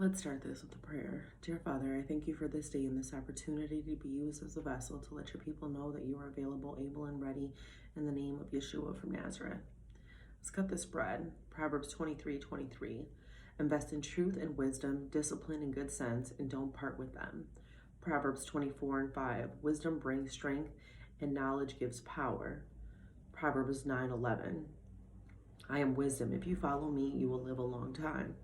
Let's start this with a prayer. Dear Father, I thank you for this day and this opportunity to be used as a vessel to let your people know that you are available, able, and ready in the name of Yeshua from Nazareth. Let's cut this bread. Proverbs 23:23. Invest in truth and wisdom, discipline and good sense, and don't part with them. Proverbs 24:5. Wisdom brings strength and knowledge gives power. Proverbs 9:11. I am wisdom. If you follow me, you will live a long time.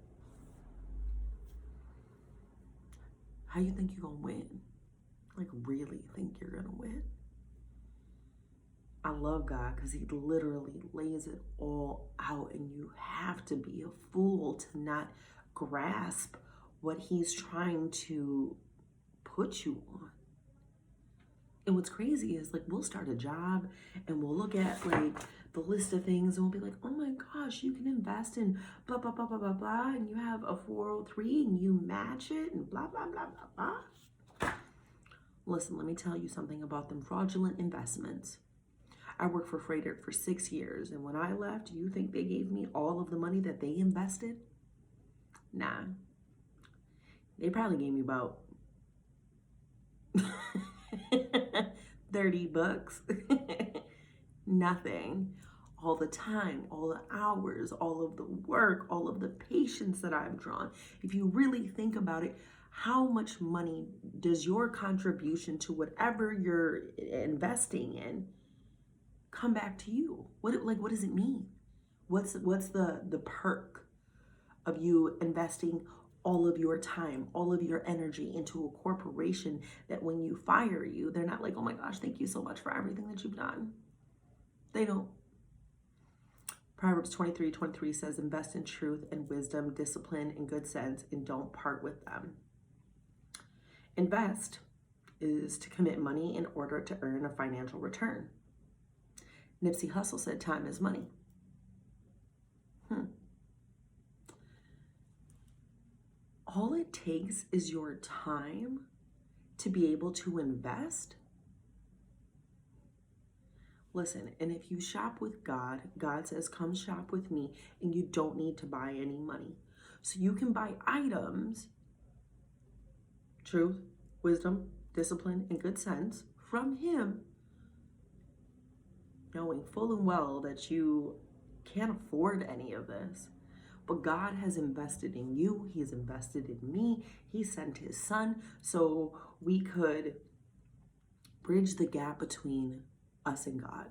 How you think you're gonna win? Like, really think you're gonna win? I love God because he literally lays it all out, and you have to be a fool to not grasp what he's trying to put you on. And what's crazy is, like, we'll start a job and we'll look at like the list of things and we'll be like, oh my gosh, you can invest in blah blah blah blah blah blah, and you have a 403 and you match it and blah blah blah blah blah. Listen, let me tell you something about them fraudulent investments. I worked for Freighter for 6 years, and when I left, you think they gave me all of the money that they invested? Nah. They probably gave me about $30. Nothing. All the time, all the hours, all of the work, all of the patience that I've drawn. If you really think about it, how much money does your contribution to whatever you're investing in come back to you? What does it mean? What's the perk of you investing all of your time, all of your energy into a corporation that when you fire you, they're not like, oh my gosh, thank you so much for everything that you've done. They don't. Proverbs 23:23 says, invest in truth and wisdom, discipline and good sense, and don't part with them. Invest is to commit money in order to earn a financial return. Nipsey Hussle said time is money. All it takes is your time to be able to invest. Listen, and if you shop with God, God says, come shop with me, and you don't need to buy any money. So you can buy items, truth, wisdom, discipline, and good sense from him, knowing full and well that you can't afford any of this. But God has invested in you. He has invested in me. He sent his son so we could bridge the gap between us and God,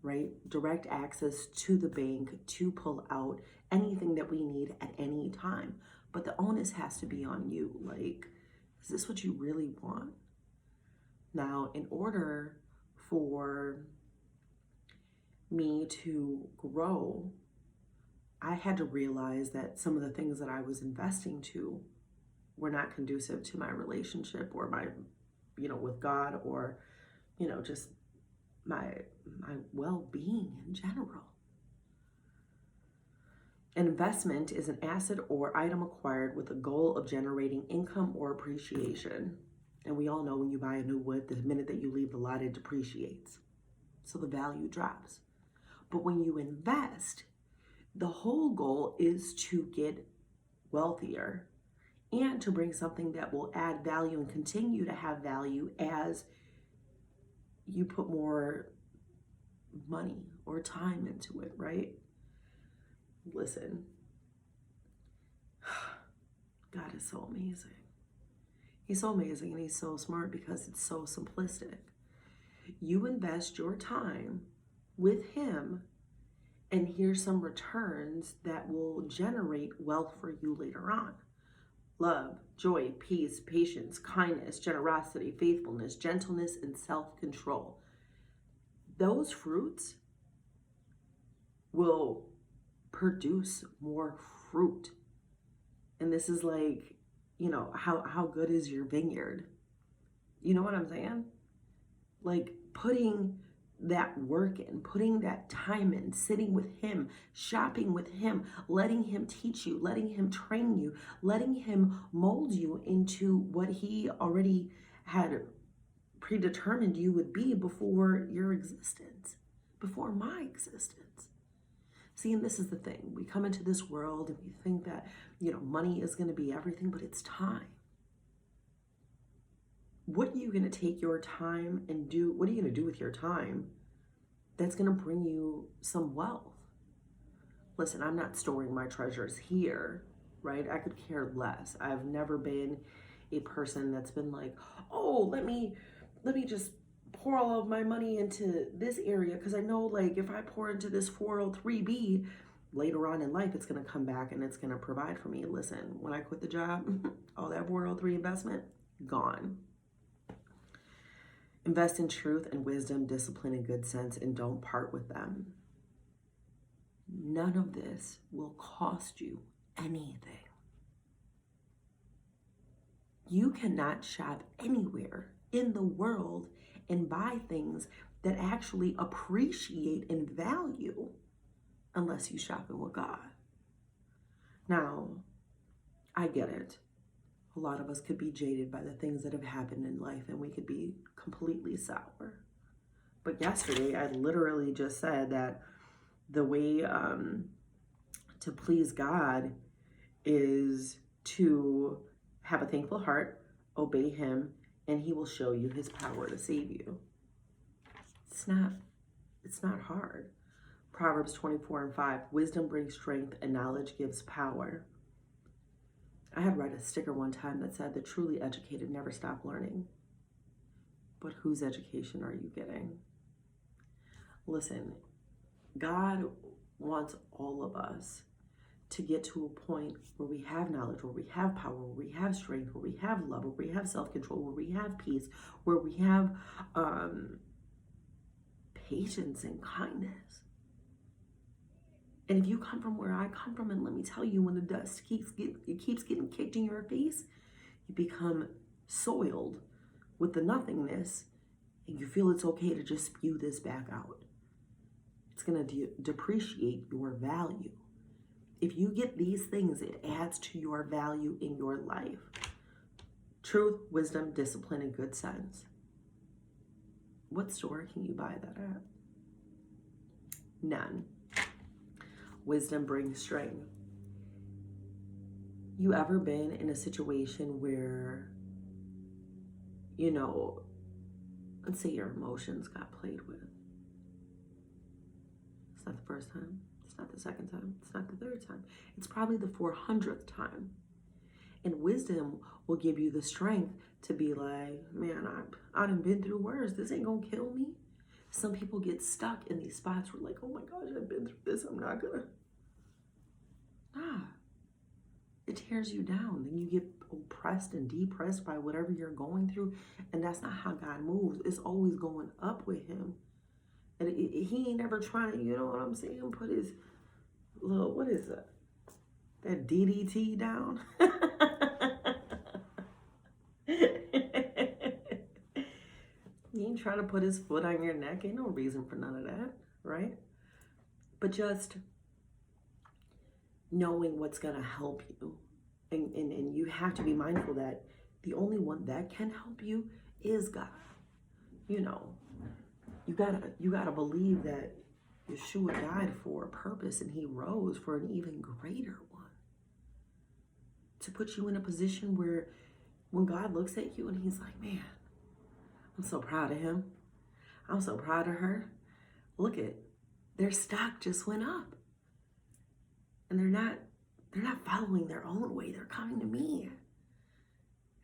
right? Direct access to the bank to pull out anything that we need at any time. But the onus has to be on you. Like, is this what you really want? Now, in order for me to grow, I had to realize that some of the things that I was investing to were not conducive to my relationship or my, with God, or, just my well-being in general. An investment is an asset or item acquired with the goal of generating income or appreciation. And we all know when you buy a new wood, the minute that you leave the lot, it depreciates. So the value drops. But when you invest, the whole goal is to get wealthier and to bring something that will add value and continue to have value as you put more money or time into it, right? Listen, God is so amazing. He's so amazing, and he's so smart because it's so simplistic. You invest your time with him, and here's some returns that will generate wealth for you later on. Love, joy, peace, patience, kindness, generosity, faithfulness, gentleness, and self-control. Those fruits will produce more fruit. And this is like, how good is your vineyard? You know what I'm saying? Like, putting that work in, putting that time in, sitting with him, shopping with him, letting him teach you, letting him train you, letting him mold you into what he already had predetermined you would be before your existence, before my existence. See, and this is the thing. We come into this world and we think that, money is going to be everything, but it's time. What are you going to take your time and do? What are you going to do with your time that's going to bring you some wealth? Listen, I'm not storing my treasures here, right? I could care less. I've never been a person that's been like, oh, let me just pour all of my money into this area because I know, like, if I pour into this 403b later on in life, it's going to come back and it's going to provide for me. Listen, when I quit the job, all that 403 investment gone. Invest in truth and wisdom, discipline and good sense, and don't part with them. None of this will cost you anything. You cannot shop anywhere in the world and buy things that actually appreciate and value unless you shopping with God. Now, I get it. A lot of us could be jaded by the things that have happened in life and we could be completely sour. But yesterday, I literally just said that the way to please God is to have a thankful heart, obey him, and he will show you his power to save you. It's not hard. Proverbs 24:5, wisdom brings strength and knowledge gives power. I had read a sticker one time that said the truly educated never stop learning. But whose education are you getting? Listen, God wants all of us to get to a point where we have knowledge, where we have power, where we have strength, where we have love, where we have self-control, where we have peace, where we have patience and kindness. And if you come from where I come from, and let me tell you, when the dust keeps getting kicked in your face, you become soiled with the nothingness, and you feel it's okay to just spew this back out. It's going to depreciate your value. If you get these things, it adds to your value in your life. Truth, wisdom, discipline, and good sense. What store can you buy that at? None. Wisdom brings strength. You ever been in a situation where, let's say your emotions got played with? It's not the first time. It's not the second time. It's not the third time. It's probably the 400th time. And wisdom will give you the strength to be like, man, I done been through worse. This ain't gonna kill me. Some people get stuck in these spots where like, oh my gosh, I've been through this. I'm not gonna. Nah. It tears you down. Then you get oppressed and depressed by whatever you're going through. And that's not how God moves. It's always going up with him. And he ain't never trying to, you know what I'm saying, put his little, what is that? That DDT down? He ain't trying to put his foot on your neck. Ain't no reason for none of that, right? But just knowing what's going to help you. And you have to be mindful that the only one that can help you is God. You gotta believe that Yeshua died for a purpose and he rose for an even greater one. To put you in a position where when God looks at you and he's like, man, I'm so proud of him. I'm so proud of her. Look at their stock just went up. And they're not following their own way. They're coming to me.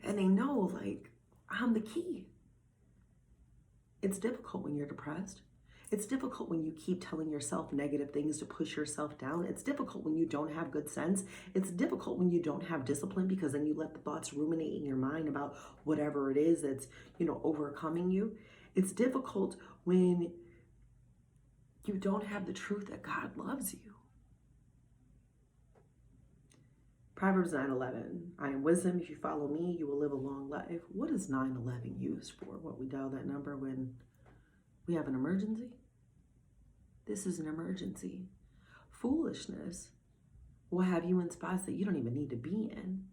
And they know, like, I'm the key. It's difficult when you're depressed. It's difficult when you keep telling yourself negative things to push yourself down. It's difficult when you don't have good sense. It's difficult when you don't have discipline because then you let the thoughts ruminate in your mind about whatever it is that's, overcoming you. It's difficult when you don't have the truth that God loves you. Proverbs 9:11, I am wisdom. If you follow me, you will live a long life. What is 9:11 used for? What, we dial that number when we have an emergency? This is an emergency. Foolishness will have you in spots that you don't even need to be in.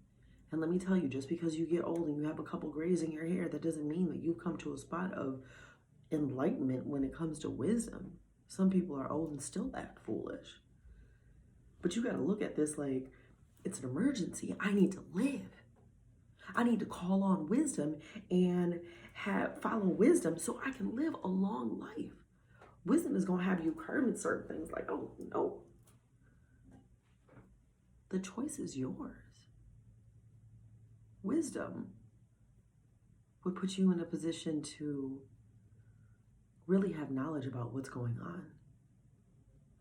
And let me tell you, just because you get old and you have a couple grays in your hair, that doesn't mean that you've come to a spot of enlightenment when it comes to wisdom. Some people are old and still act foolish. But you got to look at this like it's an emergency. I need to live. I need to call on wisdom and follow wisdom so I can live a long life. Wisdom is going to have you curb certain things like, oh, no. The choice is yours. Wisdom would put you in a position to really have knowledge about what's going on.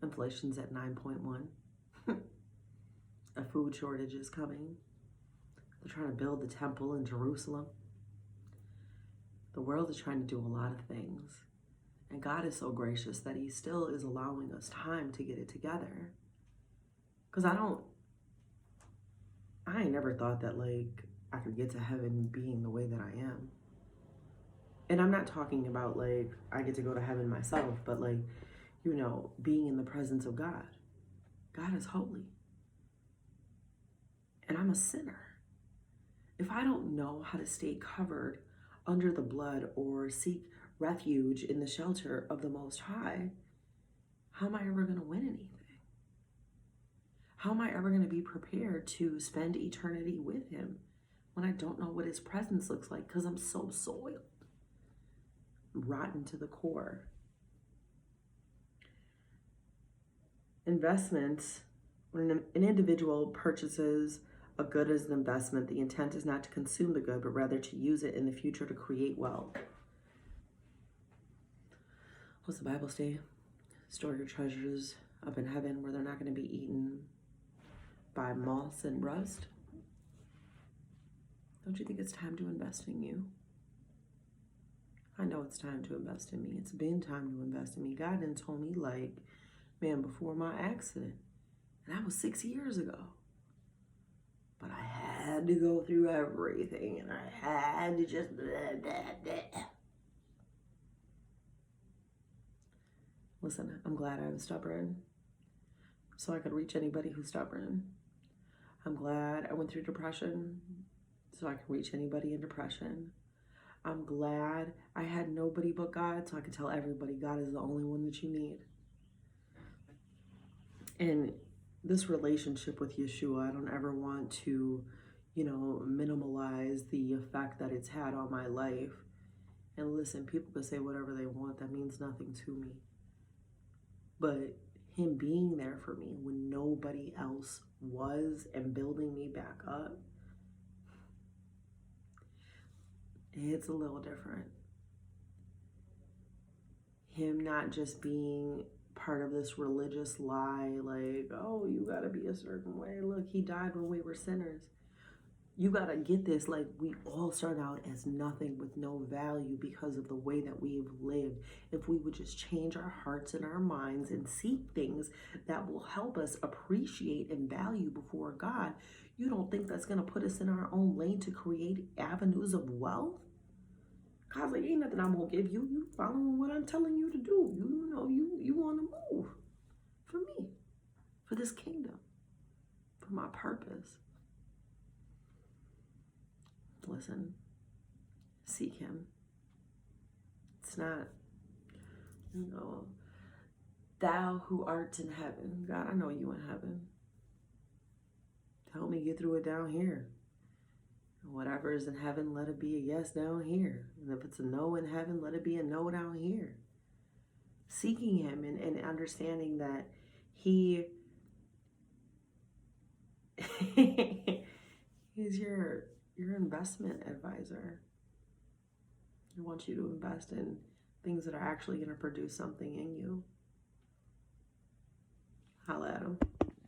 Inflation's at 9.1. A food shortage is coming. They're trying to build the temple in Jerusalem. The world is trying to do a lot of things. And God is so gracious that he still is allowing us time to get it together. Because I ain't never thought that like I could get to heaven being the way that I am. And I'm not talking about like I get to go to heaven myself, but like, you know, being in the presence of God. God is holy. And I'm a sinner. If I don't know how to stay covered under the blood or seek refuge in the shelter of the Most High, how am I ever going to win anything? How am I ever going to be prepared to spend eternity with him when I don't know what his presence looks like because I'm so soiled, rotten to the core? Investments, when an individual purchases a good as an investment, the intent is not to consume the good, but rather to use it in the future to create wealth. What's the Bible say? Store your treasures up in heaven where they're not going to be eaten by moths and rust. Don't you think it's time to invest in you? I know it's time to invest in me. It's been time to invest in me. God done told me like, man, before my accident. And that was 6 years ago. But I had to go through everything and I had to just blah, blah, blah. Listen, I'm glad I was stubborn so I could reach anybody who's stubborn. I'm glad I went through depression so I could reach anybody in depression. I'm glad I had nobody but God so I could tell everybody God is the only one that you need. And this relationship with Yeshua, I don't ever want to, minimalize the effect that it's had on my life. And listen, people can say whatever they want. That means nothing to me. But him being there for me when nobody else was and building me back up, it's a little different. Him not just being part of this religious lie, like, oh, you gotta be a certain way. Look, he died when we were sinners. You gotta get this, like, we all start out as nothing with no value because of the way that we've lived. If we would just change our hearts and our minds and seek things that will help us appreciate and value before God, you don't think that's gonna put us in our own lane to create avenues of wealth? God's like, ain't nothing I'm gonna give you. You following what I'm telling you to do. You want to move for me, for this kingdom, for my purpose. Listen, seek him. It's not, thou who art in heaven. God, I know you in heaven. Help me get through it down here. Whatever is in heaven, let it be a yes down here. And if it's a no in heaven, let it be a no down here. Seeking him and understanding that he he's your investment advisor. He wants you to invest in things that are actually going to produce something in you. Holla at him.